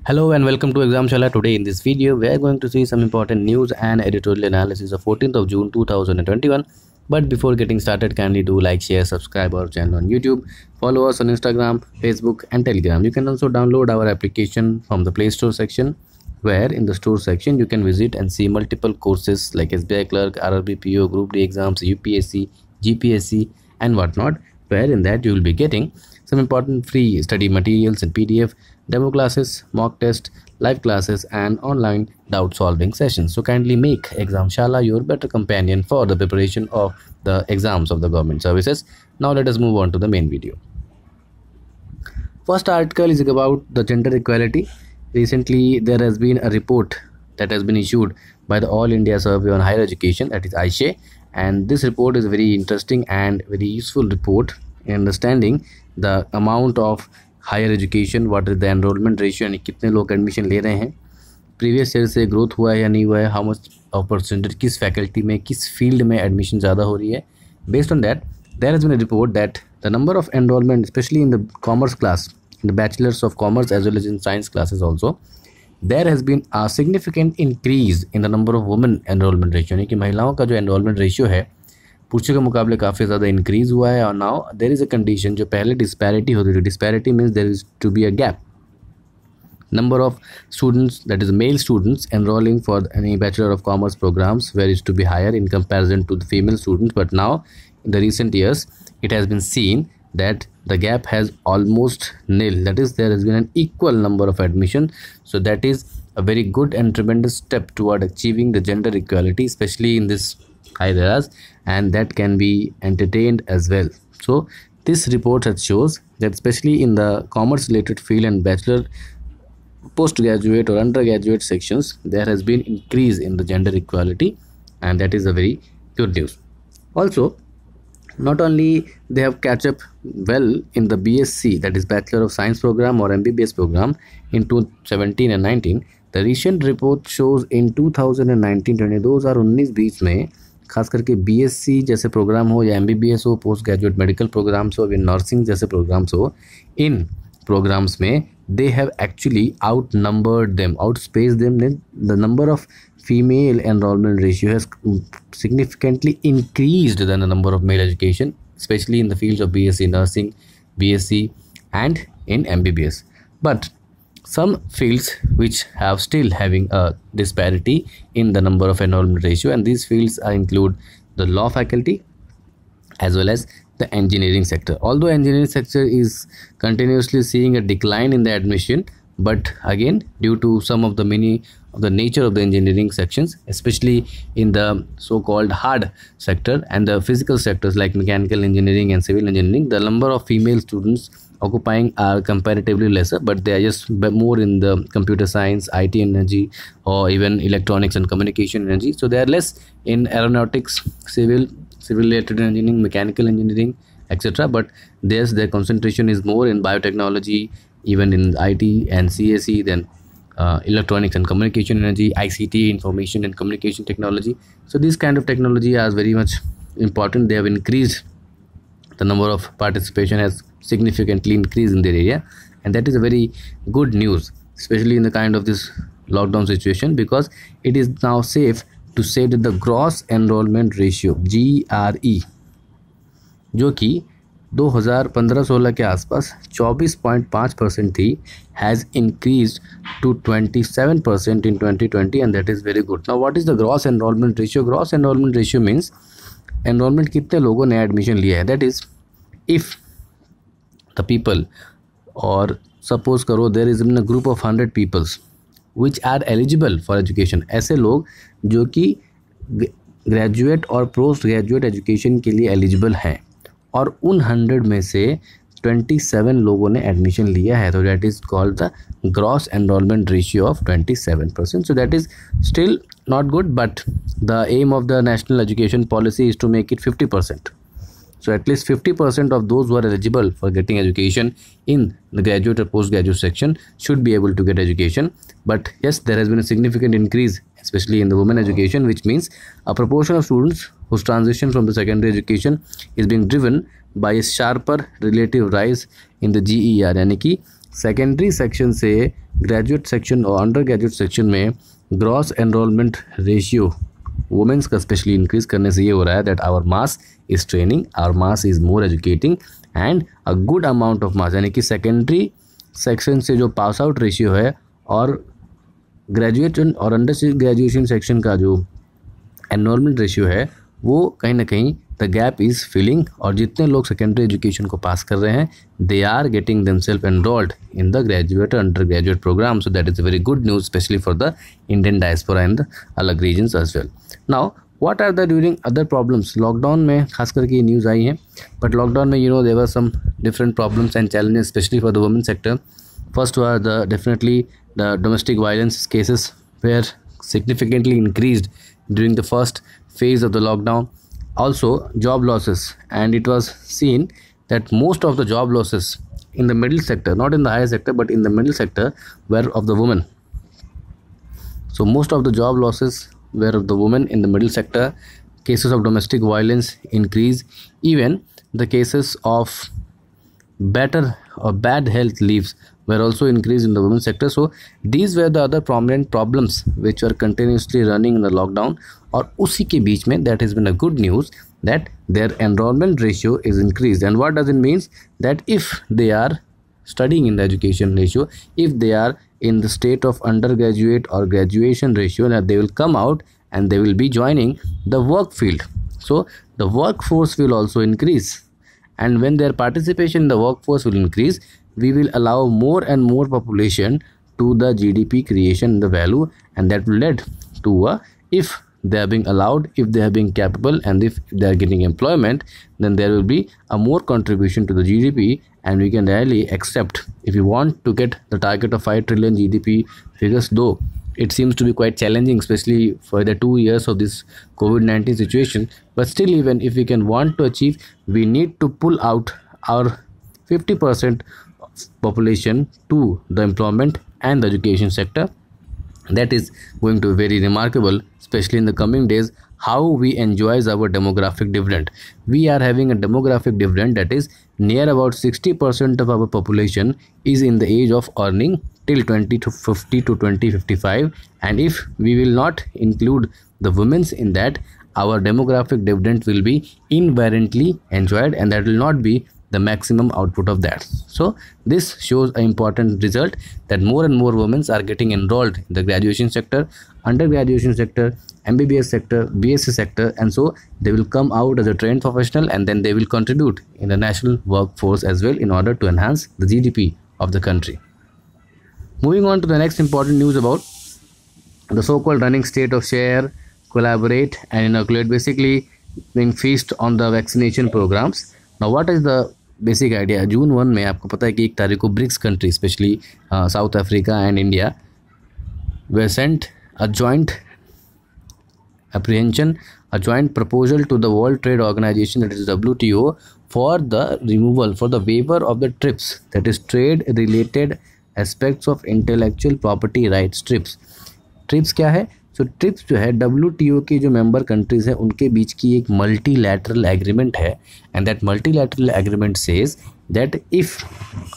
Hello and welcome to Examshala. Today in this video we are going to see some important news and editorial analysis of 14th of June 2021. But before getting started, kindly do like, share, subscribe our channel on YouTube, follow us on Instagram, Facebook and Telegram. You can also download our application from the Play Store section, where in the store section you can visit and see multiple courses like SBI Clerk, RRB PO, Group D exams, UPSC, GPSC and whatnot, where in that you will be getting some important free study materials in PDF, demo classes, mock test, live classes and online doubt solving sessions. So kindly make Examshala your better companion for the preparation of the exams of the government services. Now let us move on to the main video. First article is about the gender equality. Recently there has been a report that has been issued by the All India Survey on Higher Education, that is AISHE, and this report is a very interesting and very useful report in understanding the amount of higher education, what is the enrollment ratio, यानी कितने लोग admission ले रहे हैं, previous year से growth हुआ है या नहीं हुआ है, हाउ मच ऑफ परसेंटेज किस फैकल्टी में, किस फील्ड में एडमिशन ज़्यादा हो रही है. Based on that there has been a report that the number of enrolment specially in the commerce class, in the bachelors of commerce as well as in science classes also, there has been a significant increase in the number of women enrollment ratio, यानी कि महिलाओं का जो enrollment ratio है पुरुषों के मुकाबले काफ़ी ज़्यादा इंक्रीज़ हुआ है. और now there is a condition, जो पहले डिस्पैरिटी होती थी, disparity means there is to be a gap. Number of students, that is male students enrolling for any Bachelor of Commerce programs, where is to be higher in comparison to the female students. But now in the recent years it has been seen that the gap has almost nil, that is there has been an equal number of admission. So that is a very good and tremendous step toward achieving the gender equality, especially in this high eras, and that can be entertained as well. So this report that shows that especially in the commerce related field and bachelor, postgraduate or undergraduate sections, there has been increase in the gender equality, and that is a very good news. Also, not only they have catch up well in the BSc, that is Bachelor of Science program or MBBS program in 2017 and 19, the recent report shows in 2019-20, 2019 बीच में खास करके BSc जैसे programme हो या MBBS हो, post graduate medical programmes हो, nursing जैसे programmes हो, इन प्रोग्राम्स में they have actually outnumbered them, outspaced them. The number of female enrollment ratio has significantly increased than the number of male education, especially in the fields of BSc nursing, BSc and in MBBS. But some fields which have still having a disparity in the number of enrollment ratio, and these fields include the law faculty as well as the engineering sector. Although engineering sector is continuously seeing a decline in the admission, but again due to some of the nature of the engineering sections, especially in the so-called hard sector and the physical sectors like mechanical engineering and civil engineering, the number of female students occupying are comparatively lesser, but they are just more in the computer science, IT energy, or even electronics and communication energy. So they are less in aeronautics, civil related engineering, mechanical engineering, etc. But their concentration is more in biotechnology, even in IT and CSE, then electronics and communication energy, ICT, information and communication technology. So these kind of technology are very much important. They have increased, the number of participation has significantly increased in their area, and that is a very good news, especially in the kind of this lockdown situation, because it is now safe to say that the gross enrollment ratio GRE, जो कि 2015-16 के आसपास 24.5% थी, has increased to 27% in 2020, and that is very good. Now what is the gross enrollment ratio? Gross enrollment ratio means enrollment कितने लोगों ने admission लिया है. That is, if the people, or suppose करो there is in a group of 100 peoples which are eligible for education, ऐसे लोग जो कि ग्रेजुएट और पोस्ट ग्रेजुएट एजुकेशन के लिए एलिजिबल हैं, और उन 100 में से 27 लोगों ने एडमिशन लिया है, तो that is called the gross enrolment ratio of 27%. So that is still not good, but the aim of the national education policy is to make it 50%. So at least 50% of those who are eligible for getting education in the graduate or postgraduate section should be able to get education. But yes, there has been a significant increase, especially in the women education, which means a proportion of students whose transition from the secondary education is being driven by a sharper relative rise in the GER, यानी कि secondary section से graduate section और undergraduate section में gross enrolment ratio women's का specially increase करने से ये हो रहा है that our mass is training, our mass is more educating and a good amount of mass, यानी कि सेकेंडरी सेक्शन से जो पास आउट रेशियो है और ग्रेजुएशन और अंडर ग्रेजुएशन सेक्शन का जो एनरोलमेंट रेशियो है वो कहीं ना कहीं द गैप इज़ फिलिंग, और जितने लोग सेकेंडरी एजुकेशन को पास कर रहे हैं they are getting themselves enrolled in the graduate और undergraduate programme. So that is a very good news specially for the Indian diaspora and the अलग regions as well. Now what are the during other problems. Lockdown में खास करके ये news आई है, but lockdown में there were some different problems and challenges specially for the women sector. First were definitely the domestic violence cases were significantly increased during the first phase of the lockdown. Also job losses, and it was seen that most of the job losses in the middle sector, not in the higher sector but in the middle sector, were of the women. So most of the job losses were of the women in the middle sector. Cases of domestic violence increase. Even the cases of better or bad health leaves were also increased in the women's sector. So these were the other prominent problems which were continuously running in the lockdown. और उसी के बीच में that has been a good news that their enrollment ratio is increased. And what does it means? That if they are studying in the education ratio, if they are in the state of undergraduate or graduation ratio, that they will come out and they will be joining the work field. So the workforce will also increase, and when their participation in the workforce will increase, we will allow more and more population to the GDP creation and the value, and that will lead to if they are being allowed, if they are being capable, and if they are getting employment, then there will be a more contribution to the GDP, and we can really accept if you want to get the target of 5 trillion GDP figures, though it seems to be quite challenging, especially for the 2 years of this COVID-19 situation. But still, even if we can want to achieve, we need to pull out our 50% population to the employment and the education sector. That is going to be very remarkable, especially in the coming days, how we enjoys our demographic dividend. We are having a demographic dividend that is near about 60% of our population is in the age of earning till 2050 to 2055, and if we will not include the women's in that, our demographic dividend will be invariantly enjoyed, and that will not be the maximum output of that. So this shows an important result that more and more women are getting enrolled in the graduation sector, undergraduation sector, MBBS sector, BSc sector, and so they will come out as a trained professional, and then they will contribute in the national workforce as well in order to enhance the GDP of the country. Moving on to the next important news about the so-called running state of share, collaborate and inoculate, basically being feast on the vaccination programs. Now what is the basic idea? June 1 में आपको पता है कि 1 तारीख को BRICS country specially South Africa and India were sent a joint apprehension, a joint proposal to the World Trade Organization, that is WTO, for the removal, for the waiver of the TRIPS, that is trade related aspects of intellectual property rights. TRIPS क्या है? सो trips जो है WTO की जो member countries हैं उनके बीच की एक मल्टीलैटरल एग्रीमेंट है, and that multilateral agreement says that if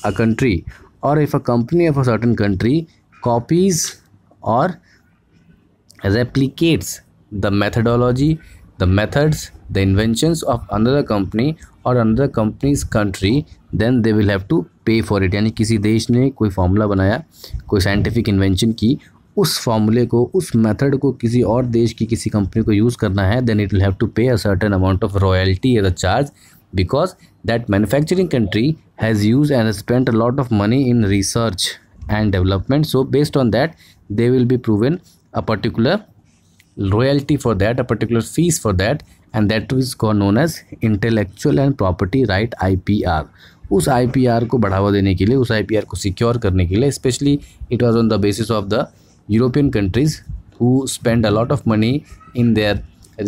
a country or if a company of a certain country copies or replicates the methodology, the methods, the inventions of another company or another company's country, then they will have to pay for it. यानी किसी देश ने कोई formula बनाया, कोई scientific invention की, उस फार्मूले को, उस मेथड को किसी और देश की किसी कंपनी को यूज़ करना है, then it will have to pay a certain amount of royalty as a charge, because that manufacturing country has used and has spent a lot of money in research and development. So based on that, they will be proven a particular royalty for that, a particular fees for that, and that is known as intellectual and property right, IPR. उस IPR को बढ़ावा देने के लिए, उस IPR को secure करने के लिए, specially it was on the basis of the European countries who spend a lot of money in their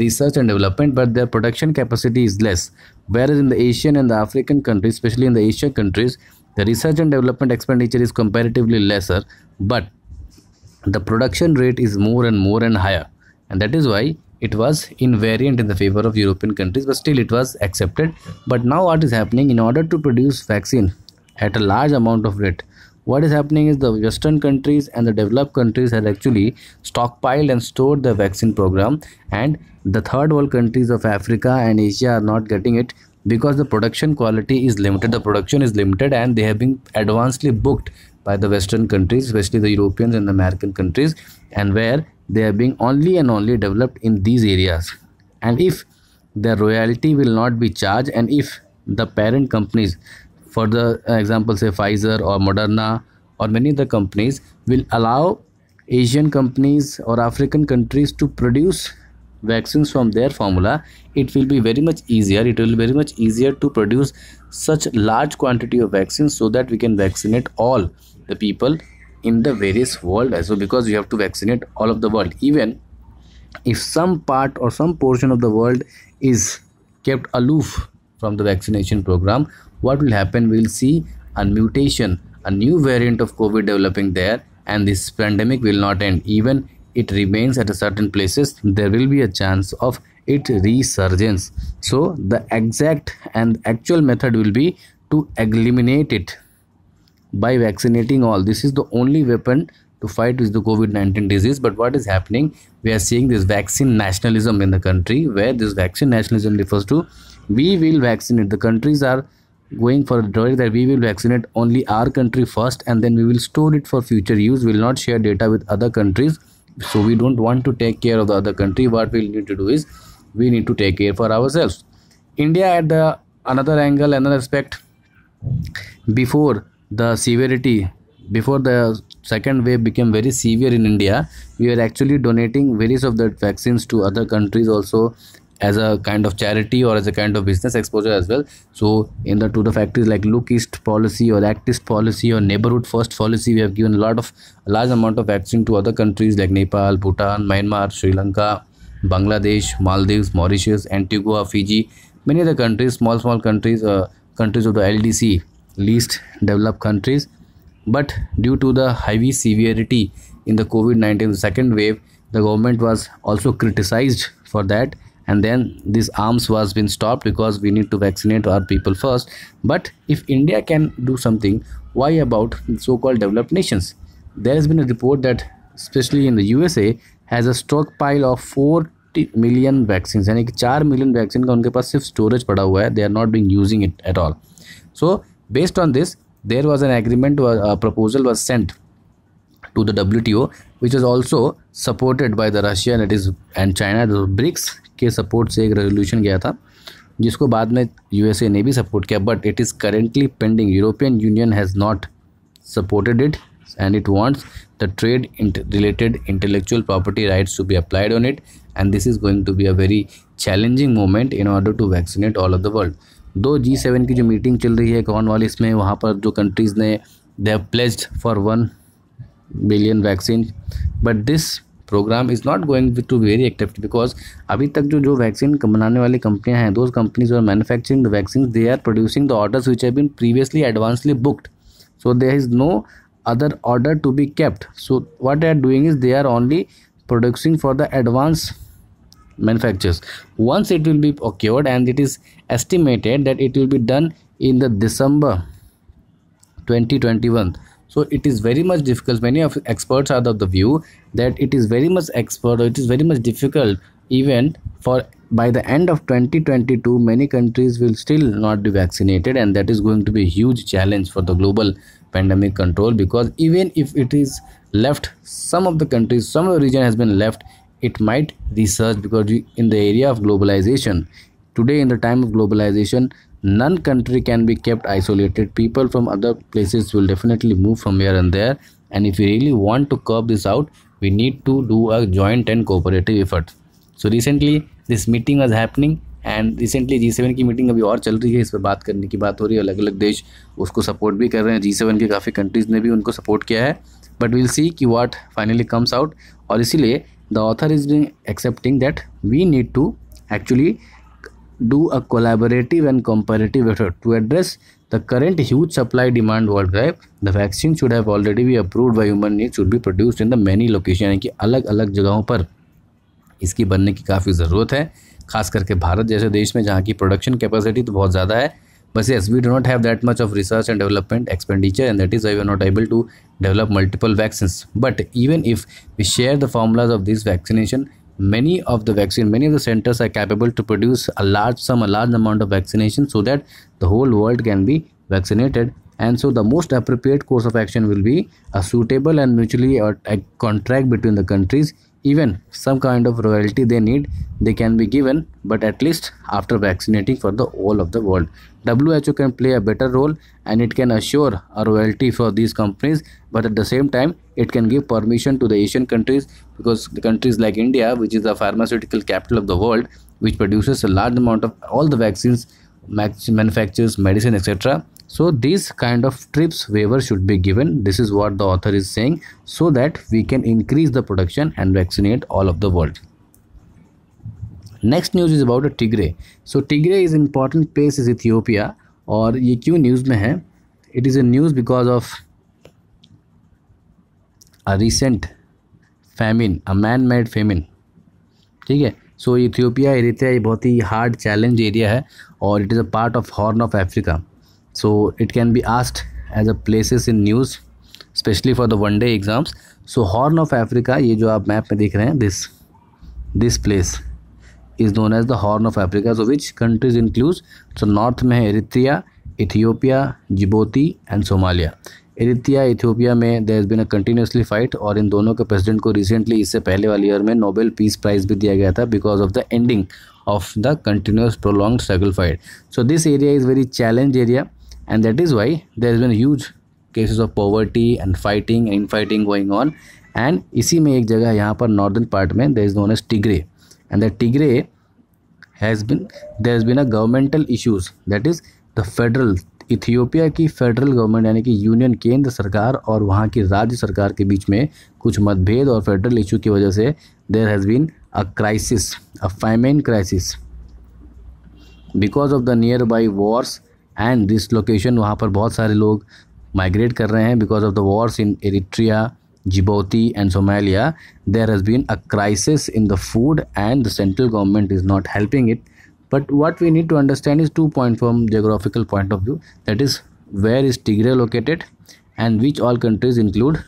research and development, but their production capacity is less. Whereas in the Asian and the African countries, especially in the Asian countries, the research and development expenditure is comparatively lesser, but the production rate is more and higher, and that is why it was invariant in the favor of European countries, but still it was accepted. But now what is happening, in order to produce vaccine at a large amount of rate, what is happening is the Western countries and the developed countries have actually stockpiled and stored the vaccine program, and the third world countries of Africa and Asia are not getting it because the production quality is limited, the production is limited, and they have been advancedly booked by the Western countries, especially the Europeans and the American countries, and where they are being only and only developed in these areas. And if their royalty will not be charged, and if the parent companies, for the example say Pfizer or Moderna or many other companies, will allow Asian companies or African countries to produce vaccines from their formula, it will be very much easier, it will be very much easier to produce such large quantity of vaccines so that we can vaccinate all the people in the various world as well, because we have to vaccinate all of the world. Even if some part or some portion of the world is kept aloof from the vaccination program, what will happen? We will see a mutation, a new variant of COVID developing there, and this pandemic will not end. Even it remains at a certain places, there will be a chance of it resurgence. So the exact and actual method will be to eliminate it by vaccinating all. This is the only weapon to fight with the COVID-19 disease. But what is happening? We are seeing this vaccine nationalism in the country, where this vaccine nationalism refers to we will vaccinate. The countries are going for a theory that we will vaccinate only our country first, and then we will store it for future use. We will not share data with other countries. So we don't want to take care of the other country. What we need to do is we need to take care for ourselves. India at the another angle, another aspect, before the severity, before the second wave became very severe in India, we are actually donating various of the vaccines to other countries also, as a kind of charity or as a kind of business exposure as well. So in the to the factories like Look East policy or Act East policy or Neighborhood First policy, we have given a large amount of vaccine to other countries like Nepal, Bhutan, Myanmar, Sri Lanka, Bangladesh, Maldives, Mauritius, Antigua, Fiji, many other countries, small countries, countries of the LDC, least developed countries. But due to the heavy severity in the COVID-19 second wave, the government was also criticized for that, and then this arms was been stopped because we need to vaccinate our people first. But if India can do something, why about so-called developed nations? There has been a report that especially in the USA has a stockpile of 40 million vaccines, यानी कि 4 million vaccine का उनके पास सिर्फ storage पड़ा हुआ है. They are not being using it at all. So based on this, there was an agreement, a proposal was sent to the WTO, which was also supported by the Russia and China. The BRICS के support से एक resolution गया था, जिसको बाद में USA ने भी सपोर्ट किया, but it is currently pending. European union has not supported it, and it wants the trade related intellectual property rights to be applied on it, and this is going to be a very challenging moment in order to vaccinate all of the world. दो G7 की जो meeting चल रही है Cornwallis में, वहाँ पर जो कंट्रीज़ ने they have pledged for 1 billion vaccine, but this programme is not going to very active, because अभी तक जो वैक्सीन बनाने वाली कंपनियां हैं, those companies are manufacturing the vaccine, they are producing the orders which have been previously advancely booked, so there is no other order to be kept. So what they are doing is they are only producing for the advanced manufacturers. Once it will be procured, and it is estimated that it will be done in the December 2021. So it is very much difficult. Many of experts are of the view that it is very much it is very much difficult, even for by the end of 2022 many countries will still not be vaccinated, and that is going to be a huge challenge for the global pandemic control. Because even if it is left, some of the countries, some of the region has been left, it might resurge, because in the area of globalization today, in the time of globalization, none country can be kept isolated. People from other places will definitely move from here and there, and if we really want to curb this out, we need to do a joint and cooperative effort. So recently this meeting was happening, and recently G7 की meeting अभी और चल रही है, इस पर बात करने की बात हो रही है. अलग अलग देश उसको सपोर्ट भी कर रहे हैं, G7 के काफ़ी कंट्रीज़ ने भी उनको सपोर्ट किया है, बट विल सी कि व्हाट फाइनली कम्स आउट. और इसीलिए the author is accepting that we need to actually do a collaborative and comparative effort to address the current huge supply demand world wide. The vaccine should have already be approved by human need should be produced in the many location, यानी कि अलग अलग जगहों पर इसकी बनने की काफ़ी ज़रूरत है, खास करके भारत जैसे देश में जहाँ की प्रोडक्शन कैपेसिटी तो बहुत ज़्यादा है, But yes, we do not have that much of research and development expenditure, and that is why we are not able to develop multiple vaccines. But even if we share the formulas of this vaccination, many of the centers are capable to produce a large amount of vaccination, so that the whole world can be vaccinated. And so the most appropriate course of action will be a suitable and mutually a contract between the countries. Even some kind of royalty they can be given, but at least after vaccinating for the whole of the world. WHO can play a better role, and it can assure a royalty for these companies, but at the same time it can give permission to the Asian countries, because the countries like India, which is the pharmaceutical capital of the world, which produces a large amount of all the vaccines, manufactures medicine, etc. So these kind of trips waiver should be given. This is what the author is saying, so that we can increase the production and vaccinate all of the world. Next news is about Tigray. So Tigray is important place is Ethiopia. और ये क्यों news में है? It is a news because of a recent famine, a man made famine. ठीक है. सो Ethiopia, एरिथ्रिया ये बहुत ही hard challenge area है, और it is a part of Horn of Africa. So it can be asked as a places in news, specially for the one day exams. So Horn of Africa, ये जो आप map में देख रहे हैं, this place is known as the Horn of Africa. So which countries includes? So north में है एरिथ्रिया, Ethiopia, Djibouti and Somalia. एरिथ्रिया, Ethiopia में there has been a continuously fight, और इन दोनों के प्रेसिडेंट को रिसेंटली, इससे पहले वाली ईयर में, नोबेल पीस प्राइज भी दिया गया था because of the ending of the continuous prolonged struggle fight. So this area is very challenge area, and that is why there has been huge cases of poverty and fighting and infighting going on. And इसी में एक जगह यहाँ पर northern part में there is known as Tigray, and that Tigray there has been a governmental issues, that is the federal, Ethiopia की federal government यानी कि यूनियन केंद्र सरकार और वहाँ की राज्य सरकार के बीच में कुछ मतभेद और फेडरल इशू की वजह से there has been a crisis, a famine crisis, because of the nearby wars and dislocation. वहाँ पर बहुत सारे लोग माइग्रेट कर रहे हैं because of the wars in Eritrea, Djibouti and Somalia. There has been a crisis in the food, and the central government is not helping it. But what we need to understand is 2 points from geographical point of view, that is where is Tigray located, and which all countries include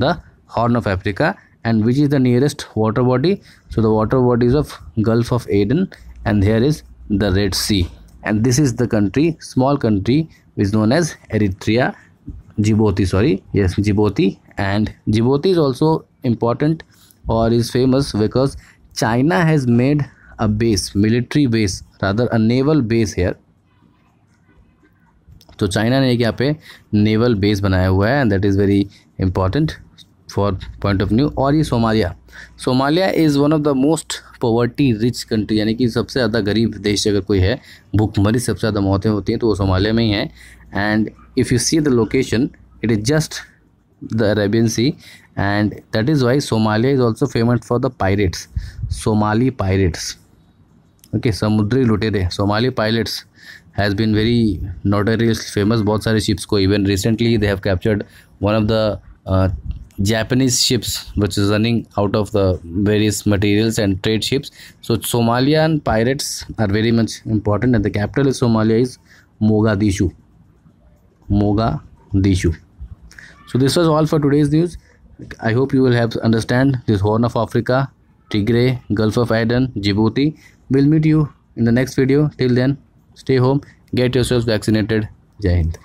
the Horn of Africa, and which is the nearest water body. So the water bodies of Gulf of Aden, and here is the Red Sea, and this is the country, small country, is known as Eritrea, Djibouti. And Djibouti is also important or is famous because China has made a base, military base, rather a naval base here. तो China ने यहाँ पे naval base बनाया हुआ है, and that is very important for point of view. और ये Somalia is one of the most poverty rich country, यानी कि सबसे ज़्यादा गरीब देश अगर कोई है, भूखमरी सबसे ज़्यादा मौतें होती हैं तो वो सोमालिया में ही है. And if you see the location, it is just the Arabian Sea, and that is why Somalia is also famous for the pirates, Somali pirates. Okay, समुद्री लुटेरे, Somali pirates has been very notoriously famous. बहुत सारे ships को, even recently they have captured one of the Japanese ships which is running out of the various materials and trade ships. So Somalian pirates are very much important, and the capital of Somalia is Mogadishu. So this was all for today's news. I hope you will have understand this Horn of Africa, Tigray, Gulf of Aden, Djibouti. We'll meet you in the next video. Till then, stay home, get yourselves vaccinated. Jai Hind.